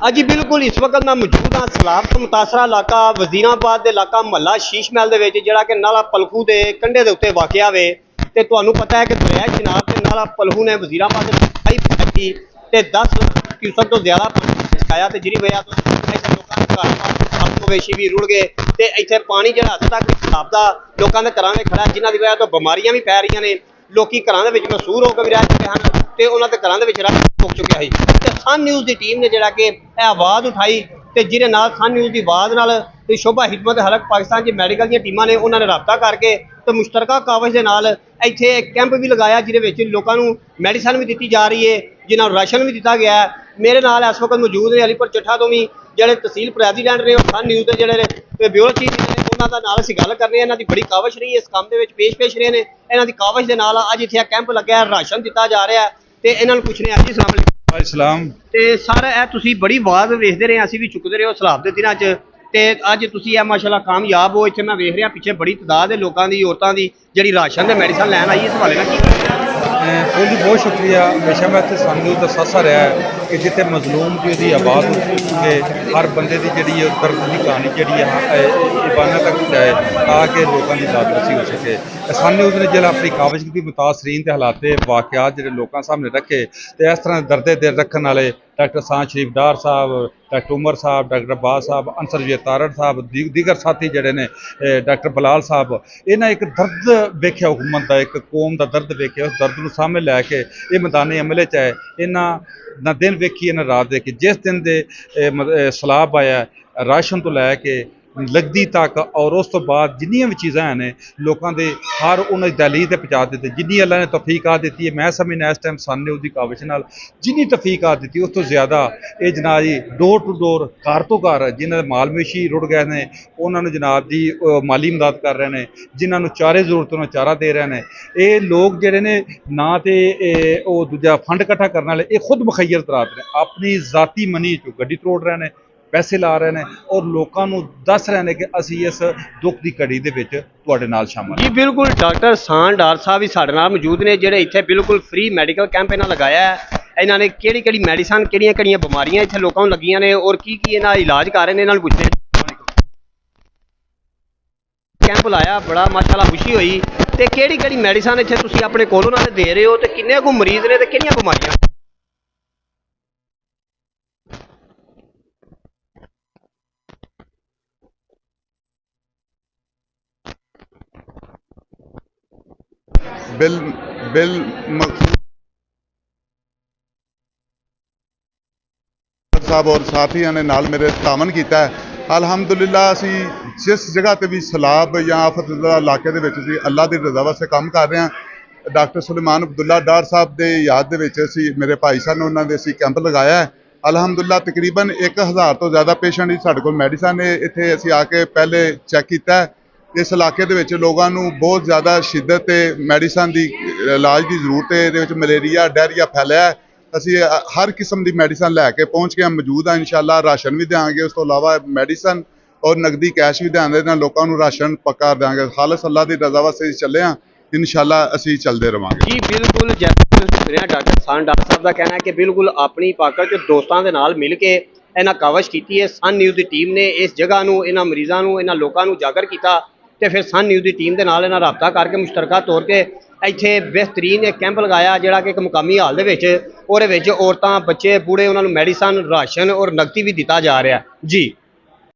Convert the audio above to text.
हाँ जी बिल्कुल इस वक्त मैं मौजूद हाँ सैलाब तो मुतासरा इलाका वजीराबाद के इलाका महला शीश महल के जोड़ा कि नाला पलखू के कंढे के उत्ते वाकया वे तो तुहानू पता है कि दरिया चिनाब के नाला पलखू ने वजीराबाद फैली तो 10 क्यूसक तो ज्यादा छकाया तो जिहदी वजह तो लोगों के घर मवेशी भी रुड़ गए तो इतने पानी जो हद तक सैलाब का लोगों के घर में खड़ा जिन्हों की वजह तो बीमारियां भी फैल रही ने लोग घर मसूर होकर भी रह चुके हैं तो उन्होंने घर रह मुक चुके हैं तो सन न्यूज़ की टीम ने जोड़ा कि आवाज़ उठाई तो जिहदे नाल सन न्यूज़ की आवाज़ नाल शोभा हिकमत हलक पाकिस्तान की मैडिकल दी टीमां ने उन्होंने रबता करके तो मुश्तरका कावज के नाल इत्थे एक कैंप भी लगाया जिहदे लोगों को मैडिसन भी दी जा रही है जिन्होंने राशन भी दिता गया है। मेरे नाल इस वक्त मौजूद ने अलीपुर चट्ठा तो भी जोड़े तहसील प्रेजिडेंट ने और सन न्यूज़ के जोड़े ब्यूरो चीफ ने उन्होंने नाल असीं गल करने इन्हां दी बड़ी कावश रही है इस काम के पेश रहे हैं इन्हां दी कावश के नाल अज इत्थे कैंप लग्या राशन दिता जा रहा है तो इन्होंने पुछने जी सलाम इस्लाम ते सर ए तुसी बड़ी आवाज़ वेखते रहे असीं भी चुकते रहे हो सैलाब के दिनों ते अज तुसी ए माशाअल्लाह कामयाब हो इत्थे मैं वेख रहा पिछे बड़ी तादाद है लोगों की औरतों की जिहड़ी राशन ते मेडिसन लैन आई इस हवाले नाल की जी बहुत शुक्रिया। हमेशा मैं इतने सानू दसासा रहा है कि जिते मजलूम की उसकी आवाज़ उठे हर बंदे की जी दर्द की कहानी जी इबाना तक जाए ताकि लोगों की दादरसी हो सके। सन न्यूज़ ने जो अपनी कावज की मुतासरीन के हालात वाकयात जो लोगों सामने रखे तो इस तरह दर्दे दिल रखने वाले डॉक्टर शान शरीफ डार साहब, डॉक्टर उमर साहब, डॉक्टर अब्बास साहब, अंसर जी तारड़ साहब, दीगर साथी जोड़े ने डॉक्टर बलाल साहब, इन्हें एक दर्द वेख्या हुकूमत का एक कौम का दर्द वेख्या उस दर्द को सामने लैके ये मैदानी अमले च है इन्हें ना दिन वेखी ना रात देखी। जिस दिन के सैलाब आया राशन तो लैके लगदी तक और उस तो बाद जिन्नियां भी चीज़ां हैं लोगों के हर उन्हें दहलीज तक पहुँचा देते जिन्नी अल्लाह ने तौफीकात दी है। मैं समझना इस टाइम सन न्यूज़ की काविश नाल जिन्नी तौफीकात दी उस तो ज़्यादा ये जनाब जी डोर टू डोर घर तो घर जिन्होंने माल मवेशी रुड़ गए हैं उन्होंने जनाब जी माली इमदाद कर रहे हैं जिन्होंने चारे जरूरत उन्हें चारा दे रहे हैं। ये लोग जोड़े ने ना तो दूजा फंड इकट्ठा करने वाले ये खुद मुखैर तरात ने अपनी जाती मनी चो गड्डी तोड़ रहे हैं पैसे ला रहे हैं और लोगों को दस रहे हैं कि असी इस दुख की घड़ी के विच तुहाडे नाल शामिल जी बिल्कुल डॉक्टर शान डार साहब भी साडे नाल मौजूद ने जिहड़े इत्थे बिल्कुल फ्री मैडिकल कैंप इन्हां लगाया है। इन्होंने केड़ी केड़ी मैडिसन केड़ियां बीमारियां इत्थे लोगों को लगियां ने और की इन्हां इलाज कर रहे हैं इन्हां नूं पुछदे कैंप लाया बड़ा माशाअल्लाह खुशी हुई ते केड़ी केड़ी मैडिसन इत्थे तुसीं अपने कोलों नाल दे रहे हो ते किन्ने को मरीज ने ते किहड़ियां बीमारियां बिल बिल मकसूद साहब और साथियों ने नाल मेरे तामन किया है। अलहमदुलिल्लाह असी जिस जगह पर भी सैलाब या आफतज़दा इलाके के अल्लाह की रज़ा वास्ते काम कर रहे हैं। डॉक्टर सुलेमान अब्दुल्ला डार साहब के याद मेरे भाई साहब उन्होंने असी कैंप लगाया है। अलहमदुलिल्लाह तकरीबन 1000 तो ज़्यादा पेशेंट साढ़े को मैडिसन इत्थे असी आके पहले चैक किया है। इस इलाके के लोगों को बहुत ज़्यादा शिद्दत मैडिसन की इलाज की जरूरत है। ये मलेरिया डायरिया फैलिया है। असी हर किस्म की मैडिसन लैके पहुँच के मौजूद हाँ। इंशाअल्लाह राशन भी देंगे उस तो अलावा मैडिसन और नकदी कैश भी देंगे लोगों को राशन पक्का देंगे। खालस अल्लाह की रज़ा वास्ते चले हाँ इंशाअल्लाह असी चलते रहेंगे। जी बिल्कुल जैसे डॉक्टर शान डार साहब का कहना है कि बिल्कुल अपनी पाकट दोस्तों के नाल मिल के इन्हें कावश की है। सन न्यूज़ की टीम ने इस जगह को इन्होंने मरीजों को इन्होंने लोगों को उजागर किया तो फिर सन न्यूज़ की टीम के नाल इन्होंने रबता करके मुश्तरका तौर पर इत्थे बेहतरीन एक कैंप लगाया जोड़ा कि एक मुकामी हाल के औरतां बच्चे बूढ़े उन्होंने मैडिसन राशन और नकदी भी दिता जा रहा है जी।